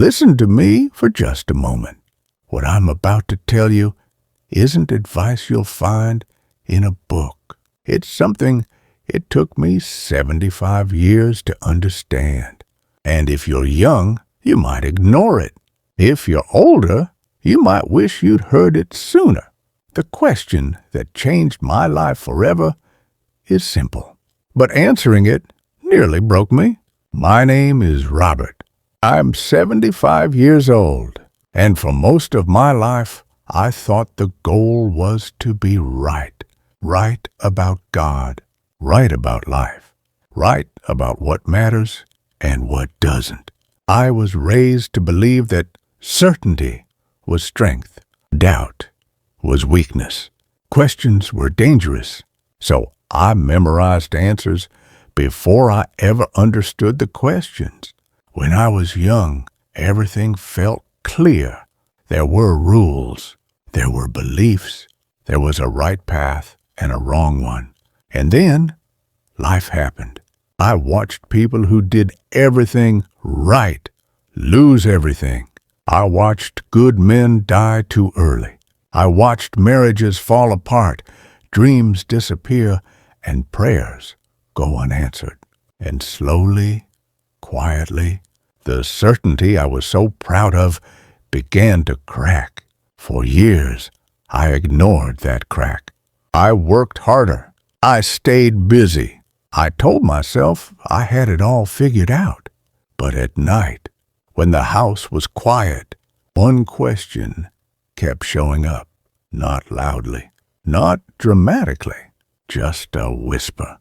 Listen to me for just a moment. What I'm about to tell you isn't advice you'll find in a book. It's something it took me 75 years to understand. And if you're young, you might ignore it. If you're older, you might wish you'd heard it sooner. The question that changed my life forever is simple, but answering it nearly broke me. My name is Robert. I'm 75 years old, and for most of my life, I thought the goal was to be right. Right about God, right about life, right about what matters and what doesn't. I was raised to believe that certainty was strength, doubt was weakness, questions were dangerous, so I memorized answers before I ever understood the questions. When I was young, everything felt clear. There were rules, there were beliefs, there was a right path and a wrong one. And then life happened. I watched people who did everything right lose everything. I watched good men die too early. I watched marriages fall apart, dreams disappear, and prayers go unanswered. And slowly, quietly, the certainty I was so proud of began to crack. For years, I ignored that crack. I worked harder. I stayed busy. I told myself I had it all figured out. But at night, when the house was quiet, one question kept showing up, not loudly, not dramatically, just a whisper.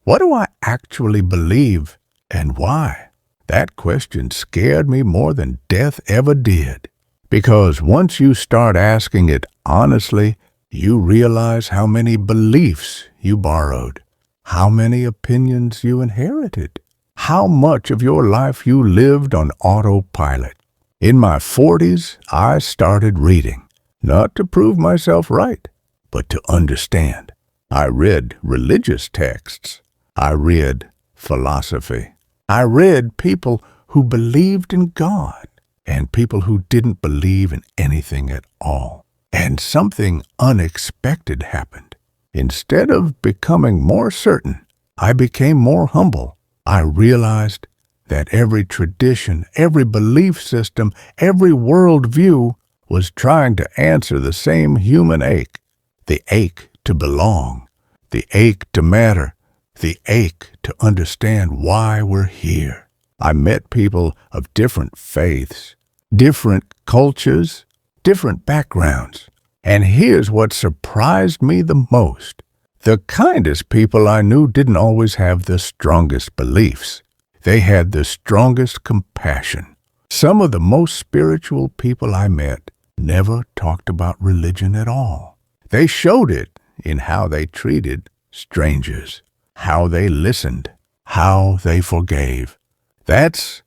What do I actually believe, and why? That question scared me more than death ever did. Because once you start asking it honestly, you realize how many beliefs you borrowed, how many opinions you inherited, how much of your life you lived on autopilot. In my 40s, I started reading, not to prove myself right, but to understand. I read religious texts. I read philosophy. I read people who believed in God and people who didn't believe in anything at all. And something unexpected happened. Instead of becoming more certain, I became more humble. I realized that every tradition, every belief system, every worldview was trying to answer the same human ache. The ache to belong, the ache to matter, the ache to understand why we're here. I met people of different faiths, different cultures, different backgrounds. And here's what surprised me the most. The kindest people I knew didn't always have the strongest beliefs. They had the strongest compassion. Some of the most spiritual people I met never talked about religion at all. They showed it in how they treated strangers, how they listened, how they forgave. That's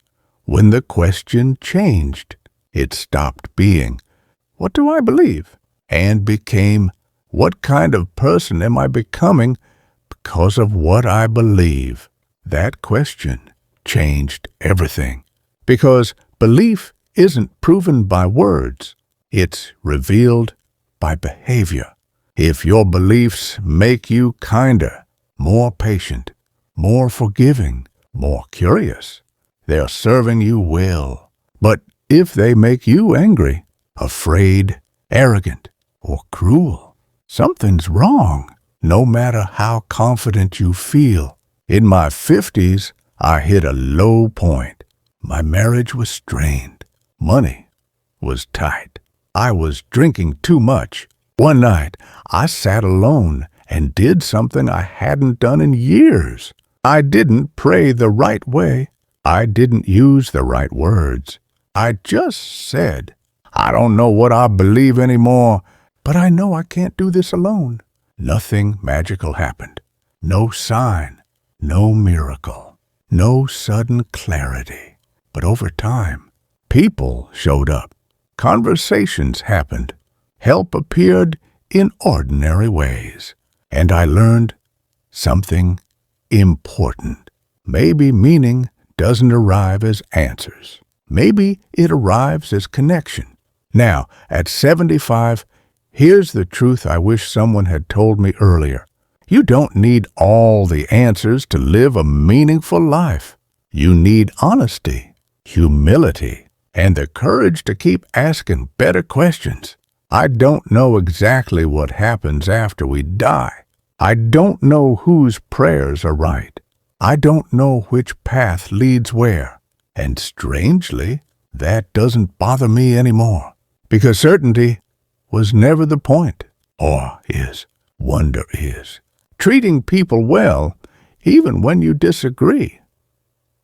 when the question changed. It stopped being, "What do I believe?" and became, "What kind of person am I becoming because of what I believe?" That question changed everything. Because belief isn't proven by words. It's revealed by behavior. If your beliefs make you kinder, more patient, more forgiving, more curious, they're serving you well. But if they make you angry, afraid, arrogant, or cruel, something's wrong, no matter how confident you feel. In my 50s, I hit a low point. My marriage was strained. Money was tight. I was drinking too much. One night, I sat alone and did something I hadn't done in years. I didn't pray the right way. I didn't use the right words. I just said, "I don't know what I believe anymore, but I know I can't do this alone." Nothing magical happened. No sign, no miracle, no sudden clarity. But over time, people showed up. Conversations happened. Help appeared in ordinary ways. And I learned something important. Maybe meaning doesn't arrive as answers. Maybe it arrives as connection. Now, at 75, here's the truth I wish someone had told me earlier. You don't need all the answers to live a meaningful life. You need honesty, humility, and the courage to keep asking better questions. I don't know exactly what happens after we die. I don't know whose prayers are right. I don't know which path leads where. And strangely, that doesn't bother me anymore, because certainty was never the point. Awe is, wonder is. Treating people well, even when you disagree,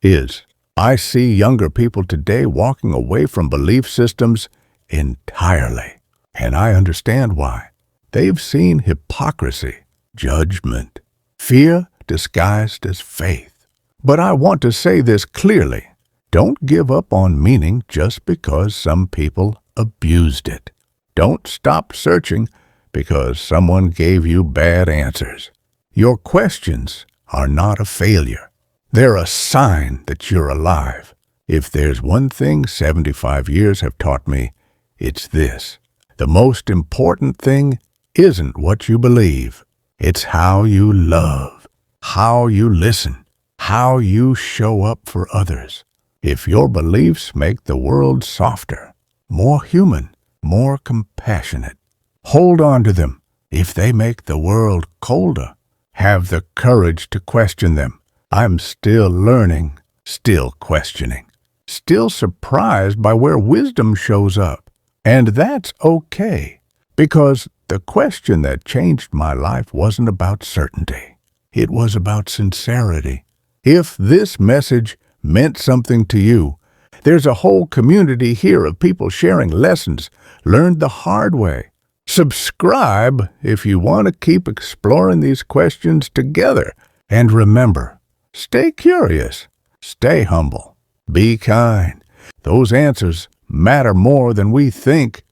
is. I see younger people today walking away from belief systems entirely, and I understand why. They've seen hypocrisy, judgment, fear disguised as faith. But I want to say this clearly. Don't give up on meaning just because some people abused it. Don't stop searching because someone gave you bad answers. Your questions are not a failure. They're a sign that you're alive. If there's one thing 75 years have taught me, it's this. The most important thing isn't what you believe. It's how you love, how you listen, how you show up for others. If your beliefs make the world softer, more human, more compassionate, hold on to them. If they make the world colder, have the courage to question them. I'm still learning, still questioning, still surprised by where wisdom shows up. And that's okay, because the question that changed my life wasn't about certainty. It was about sincerity. If this message meant something to you, there's a whole community here of people sharing lessons learned the hard way. Subscribe if you want to keep exploring these questions together. And remember, stay curious, stay humble, be kind. Those answers matter more than we think.